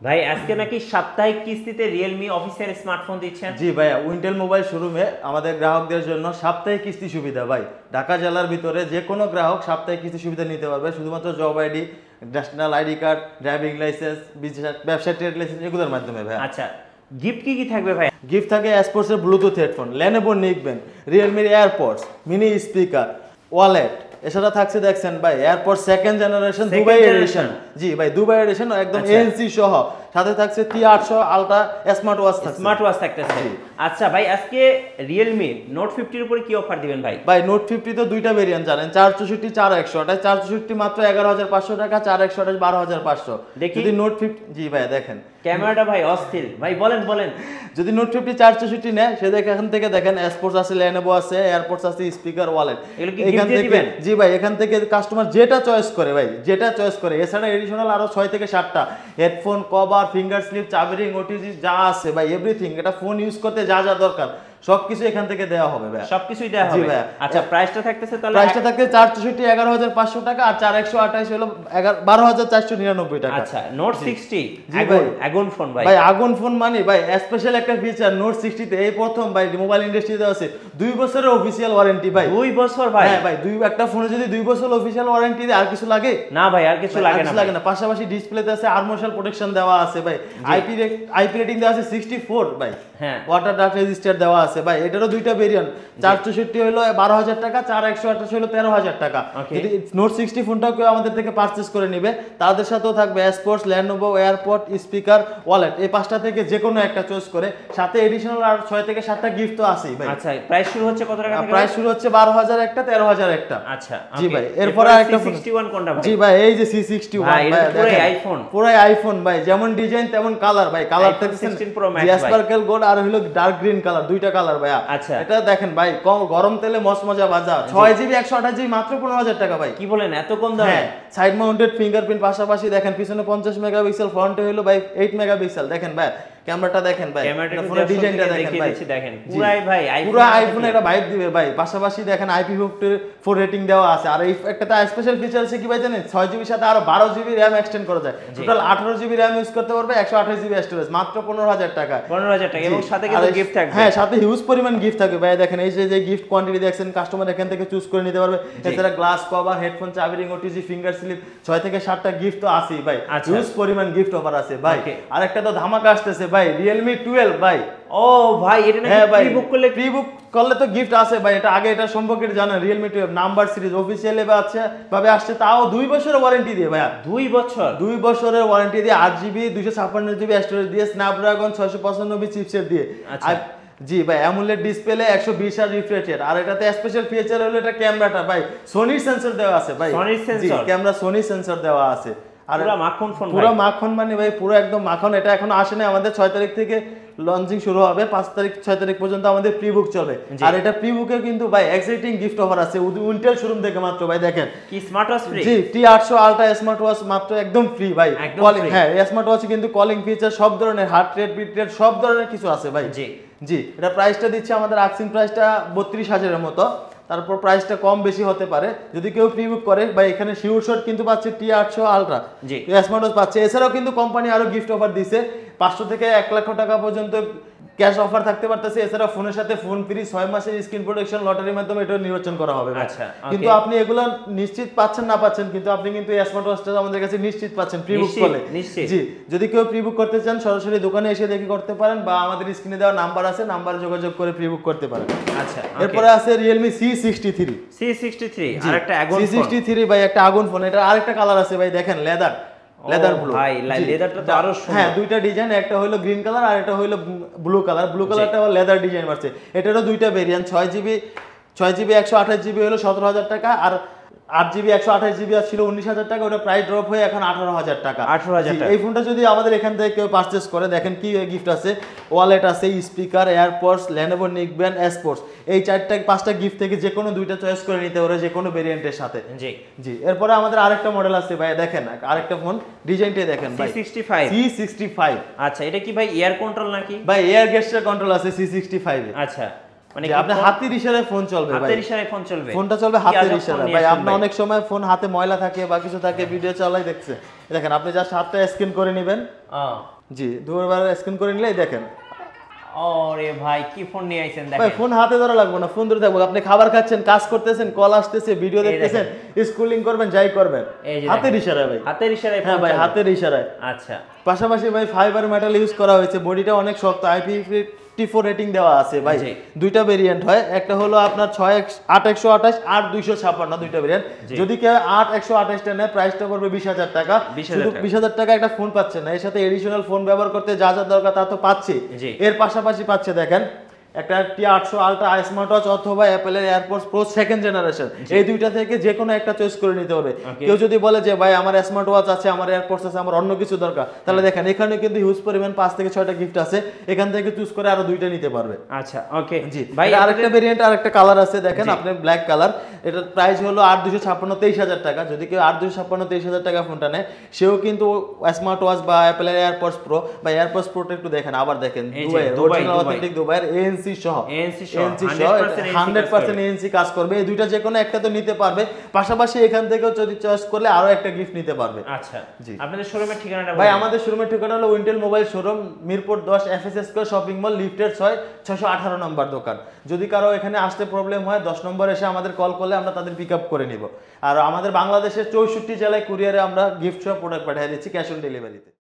ভাই আজকে নাকি সাপ্তাহিক কিস্তিতে রিয়েলমি অফিসিয়াল স্মার্টফোন দিচ্ছেন? জি ভাইয়া, উইন্টেল মোবাইল শোরুমে আমাদের গ্রাহকদের জন্য সাপ্তাহিক কিস্তি সুবিধা ভাই। ঢাকা জেলার ভিতরে যে কোনো গ্রাহক সাপ্তাহিক কিস্তি সুবিধা নিতে পারবে, শুধুমাত্র job ID, national ID card, driving licence, ব্যবসা ট্রেড লাইসেন্স এগুলোর মাধ্যমে ভাই। আচ্ছা, গিফট কি থাকবে ভাই? গিফট থাকে এসপোর্টসের ব্লুটুথ হেডফোন, লেনোভো নিকবেন, রিয়েলমির এয়ারপডস, মিনি স্পিকার, ওয়ালেট। এছাড়া থাকছে দেখছেন ভাই AirPod second generation Dubai edition. জি ভাই, দুবাই এডিশন একদম এনসি সহ, সাথে থাকছে T800 আলট্রা স্মার্ট ওয়াচ থাকছে। স্মার্ট ওয়াচ থাকতেছে। আচ্ছা ভাই, আজকে রিয়েলমি নোট 50 এর উপরে কি অফার দিবেন ভাই? ভাই নোট 50 তো দুইটা ভেরিয়েন্ট জানেন, 464 4100। এটা 464 মাত্র 11500 টাকা, 4100 12500। যদি নোট 50, জি ভাই দেখেন ক্যামেরাটা ভাই অস্থির ভাই, বলেন। যদি নোট 50 464 নেয় সে দেখে এখান থেকে দেখেন এসপোর্টস আছে, লেনোভো আছে, এয়ারপডস আছে, স্পিকার, ওয়ালেট। এখান থেকে জি ভাই, এখান থেকে কাস্টমার যেটা চয়েস করে ভাই, যেটা চয়েস করে। এছাড়া এডিশনাল আরো 6 থেকে 7টা হেডফোন, কভার, ফিঙ্গার স্লিপ, চাবি রিং, ওটিজি যা আছে ভাই, এভরিথিং। এটা ফোন ইউজ করতে যা যা দরকার সবকিছু এখান থেকে দেওয়া হবে ভাই, সবকিছুই দেওয়া হবে। আচ্ছা, প্রাইসটা থাকতেছে তাহলে? প্রাইসটা থাকছে 464 11500 টাকা, আর 4128 হলো 12499 টাকা। আচ্ছা, নোট 60 আগুন ফোন ভাই। ভাই আগুন ফোন মানে ভাই স্পেশাল একটা ফিচার নোট 60 তে এই প্রথম ভাই মোবাইল ইন্ডাস্ট্রিতে আছে 2 বছরের অফিশিয়াল ওয়ারেন্টি ভাই। 2 বছর ভাই? হ্যাঁ ভাই, একটা ফোনে যদি 2 বছর অফিশিয়াল ওয়ারেন্টি দেয় আর কিছু লাগে না ভাই, আর কিছু লাগে না। পাশাপাশি ডিসপ্লেতে আছে আর্মোশাল প্রোটেকশন দেওয়া আছে ভাই, আইপি রেটিং দেওয়া আছে 64 ভাই। হ্যাঁ, ওয়াটার ডাস্ট রেজিস্টার দেওয়া আছে ভাই। এটারও দুইটা ভেরিয়েন্ট, 464 হলো 12000 টাকা, 4128 হলো 13000 টাকা। যদি নোট 60 ফোনটাও কেউ আমাদের থেকে পারচেজ করে নেবে, তাদের সাথেও থাকবে এসপোর্টস, লেনোভো, এয়ারপড, স্পিকার, ওয়ালেট। এই পাঁচটা থেকে যে কোনো একটা চয়েস করে, সাথে এডিশনাল আর 6 থেকে 7টা গিফট তো আছেই ভাই। আচ্ছা, প্রাইস শুরু হচ্ছে কত টাকা থেকে? প্রাইস শুরু হচ্ছে 12000 একটা, 13000 একটা। আচ্ছা জি ভাই, এরপর আরেকটা ফোন C61 কোনটা ভাই? জি ভাই, এই যে C61 ভাই, পুরো আইফোন, পুরো আইফোন ভাই, যেমন ডিজাইন তেমন কালার ভাই। কালার দেখছেন 16 Pro Max ভাই, স্পার্কেল গোল্ড আর হলো ডার্ক গ্রিন কালার, দুইটা কালার ভাই। আচ্ছা, এটা দেখেন ভাই, গরম তেলে মজা ভাজা। 6GB 128GB মাত্র 15000 টাকা ভাই। কি বলেন, এত কম দামে? সাইড মাউন্টেড ফিঙ্গারপ্রিন্ট, পাশাপাশি দেখেন পিছনে 50 মেগাপিক্সেল, ফ্রন্টে হলো ভাই 8 মেগাপিক্সেল। দেখেন ভাই ক্যামেরাটা দেখেন ভাই, ফোনের ডিজাইনটা দেখেন ভাই, পুরাই ভাই পুরো আইফোন একটা ভাইব দিবে ভাই। পাশাপাশি দেখেন IP54 রেটিং দেওয়া আছে। আর এই একটা স্পেশাল ফিচার আছে কি ভাই জানেন, 6GB সাথে আরো 12GB র‍্যাম এক্সটেন্ড করা যায়। টোটাল 18GB র‍্যাম ইউজ করতে পারবে, 128GB স্টোরেজ, মাত্র 15000 টাকা। 15000 টাকা, এবং সাথে কিন্তু গিফট থাকবে। হ্যাঁ, সাথে হিউজ পরিমাণ গিফট থাকবে ভাই। দেখেন এই যে গিফট কোয়ান্টিটি দেখছেন, কাস্টমার এখান থেকে চুজ করে নিতে পারবে। এছাড়া গ্লাস কভার, হেডফোন, চাবি রিং, ওটিজি, ফিঙ্গার স্লিপ, 6 থেকে 7টা গিফট তো আছেই ভাই। হিউজ পরিমাণ গিফট অফার আছে ভাই। আরেকটা তো ধামাকা আসতেছে ভাই, Realme 12 ভাই। ও ভাই, এটা নাকি প্রি বুক করলে তো গিফট আছে ভাই। এটা আগে এটা সম্পর্কে জানেন, Realme 12 নাম্বার সিরিজ অফিশিয়াল ভাবে আসছে, তাও 2 বছরের ওয়ারেন্টি দিয়ে ভাই। 2 বছরের ওয়ারেন্টি দিয়ে, 8GB 256GB স্টোরেজ দিয়ে, স্ন্যাপড্রাগন 695 চিপসেট দিয়ে। জি ভাই, AMOLED display, 120Hz refresh rate. আর এটাতে স্পেশাল ফিচার হলো এটা ক্যামেরাটা ভাই সোনির সেন্সর দেওয়া আছে ভাই। জি, ক্যামেরা সোনি সেন্সর দেওয়া আছে। আর পুরো মাখন ফোন ভাই, পুরো মাখন মানে ভাই, পুরো একদম মাখন। এটা এখনো আসে না, আমাদের 6 তারিখ থেকে লঞ্চিং শুরু হবে, 6 তারিখ পর্যন্ত আমাদের প্রি বুক চলবে। আর এটা প্রি বুকে কিন্তু ভাই এক্সাইটিং গিফট অফার আছে উইন্টেল শোরুম থেকে মাত্র ভাই। দেখেন কি স্মার্ট ওয়াচ ফ্রি? জি, T800 আলট্রা স্মার্ট ওয়াচ মাত্র একদম ফ্রি ভাই। কলিং, হ্যাঁ স্মার্ট ওয়াচে কিন্তু কলিং ফিচার, সব ধরনের হার্ট রেট, বিট রেট, সব ধরনের কিছু আছে ভাই। জি, এটা প্রাইসটা দিচ্ছে আমাদের আক্সিং প্রাইসটা 32000 এর মতো। তারপর প্রাইসটা কম বেশি হতে পারে যদি কেউ প্রি বুক করে ভাই। এখানে শিওর শট কিন্তু পাচ্ছে T800 আলট্রা স্মার্ট ওয়াচ পাচ্ছে। এছাড়াও কিন্তু কোম্পানি আরো গিফট অফার দিছে, 500 থেকে 1 লাখ টাকা পর্যন্ত ক্যাশ অফার থাকতে পারতেছে। এছাড়া ফোনের সাথে ফোন ফ্রি, 6 মাসের স্ক্রিন প্রোটেকশন, লটারির মাধ্যমে এটা নির্বাচন করা হবে। আচ্ছা, কিন্তু আপনি এগুলো নিশ্চিত পাচ্ছেন না পাচ্ছেন, কিন্তু আপনি কিন্তু স্মার্ট ওয়াচটা আমাদের কাছে নিশ্চিত পাচ্ছেন প্রি বুক করলে। জি, যদি কেউ প্রি বুক করতে চান সরাসরি দোকানে এসে দেখে করতে পারেন, বা আমাদের স্ক্রিনে দেওয়া নাম্বার আছে, নাম্বারে যোগাযোগ করে প্রি বুক করতে পারেন। আচ্ছা, এরপরে আছে Realme C63 আরেকটা আগুন ফোন। C63 ভাই একটা আগুন ফোন। এটা আরেকটা কালার আছে ভাই, দেখেন লেদার ব্লু ভাই, লেদারটা তো আরো সুন্দর। হ্যাঁ, দুইটা ডিজাইন, একটা হলো গ্রিন কালার আর এটা হলো ব্লু কালার। ব্লু কালারটা আবার লেদার ডিজাইন আছে। এটারও দুইটা ভেরিয়েন্ট, 6GB 128GB হলো 17000 টাকা, আর 8GB 128GB ছিল 19000 টাকা। ওটা প্রাইস ড্রপ হয়ে এখন 18000 টাকা। এই ফোনটা যদি আমাদের এখান থেকে কেউ পারচেজ করে, দেখেন কি গিফট আছে, ওয়ালেট আছে, স্পিকার, এয়ারপডস, লেনোভো নিকবেন, এসপোর্টস। এই 4-5টা গিফট থেকে যে কোনো দুইটা চয়েস করে নিতে পারে, যে কোনো ভেরিয়েন্টের সাথে। জি, এরপরে আমাদের আরেকটা মডেল আছে ভাই, দেখেন আরেকটা ফোন, ডিজাইনটা দেখেন ভাই, C65। আচ্ছা, এটা কি ভাই এয়ার কন্ট্রোল নাকি? ভাই এয়ার গেস্টার কন্ট্রোল আছে C65 এ। আচ্ছা, মানে যে আপনি হাতের ইশারায় ফোন চলবে ভাই, হাতের ইশারায় ফোন চলবে, ফোনটা চলবে হাতের ইশারায় ভাই। আপনি অনেক সময় ফোন হাতে ময়লা থাকে বা কিছু থাকে, ভিডিও চালাই দেখছে, দেখেন আপনি জাস্ট হাতটা স্ক্যান করে নেবেন, জি দুবার স্ক্যান করে নিলেই দেখেন। ওরে ভাই কি ফোন নিয়ে আইছেন ভাই দেখেন, ফোন হাতে ধরা লাগবে না, ফোন ধরে থাকবো, আপনি খাবার খাচ্ছেন, কাজ করতেছেন, কল আসতেছে, ভিডিও দেখতেছেন, স্ক্রলিং করবেন, যাই করবেন, হাতের ইশারায় ভাই, হাতের ইশারায় হ্যাঁ ভাই হাতের ইশারায়। আচ্ছা পাশাপাশি ভাই ফাইবার মেটাল ইউজ করা হয়েছে, বডিটা অনেক শক্ত, IP54 রেটিং দেওয়া আছে ভাই। দুইটা ভেরিয়েন্ট হয়, একটা হলো আপনার 8/128 8/256 দুইটা ভেরিয়েন্ট। যদি কেউ 8/128 টা নেয় প্রাইসটা পড়বে 20,000 টাকা। শুধু 20,000 টাকা একটা ফোন পাচ্ছে না, এর সাথে এডিশনাল ফোন ব্যবহার করতে যা যা দরকার তা তো পাচ্ছে, এর পাশাপাশি পাচ্ছে দেখেন একটা T800 আলট্রা স্মার্ট ওয়াচ অথবা অ্যাপলের এয়ারপডস প্রো সেকেন্ড জেনারেশন, এই দুইটা থেকে যে কোনো একটা চয়েস করে নিতে হবে। কেউ যদি বলে যে ভাই আমার স্মার্ট ওয়াচ আছে, আমার এয়ারপডস আছে, আমার অন্য কিছু দরকার, তাহলে দেখেন এখানে কিন্তু হিউজ পরিমাণ 5 থেকে 6টা গিফট আছে, এখান থেকে চুজ করে আরো দুইটা নিতে পারবে। আচ্ছা ওকে জি ভাই আরেকটা ভেরিয়েন্ট আরেকটা কালার আছে দেখেন আপনি ব্ল্যাক কালার, এটার প্রাইস হলো 8/256 23,000 টাকা। যদি কেউ 8/256 23,000 টাকা ফোনটা নেয়, সেও কিন্তু স্মার্ট ওয়াচ বা অ্যাপলের এয়ারপডস প্রো বা এয়ারপডস প্রোটা একটু দেখেন, আবার দেখেন অরিজিনাল অথেন্টিক দুবাইয়ের ANC সহ 100% ANC কাজ করবে, এই দুইটা যে কোনো একটা তো নিতে পারবে, পাশাপাশি এখান থেকেও যদি চয়েস করলে আরো একটা গিফট নিতে পারবে। আচ্ছা জি আপনাদের শোরুমের ঠিকানাটা ভাই আমাদের শোরুমের ঠিকানা হলো Wintel mobile showroom, Mirpur 10 FS square shopping mall, লিফটের 6 618 নম্বর দোকান। যদি কারো এখানে আসতে প্রবলেম হয় 10 নম্বর এসে আমাদের কল করলে আমরা তাদের পিক আপ করে নিব। আর আমাদের বাংলাদেশের 64 জেলায় কুরিয়ারে আমরা গিফট সহ প্রোডাক্ট পাঠিয়ে দিচ্ছি ক্যাশ অন ডেলিভারিতে।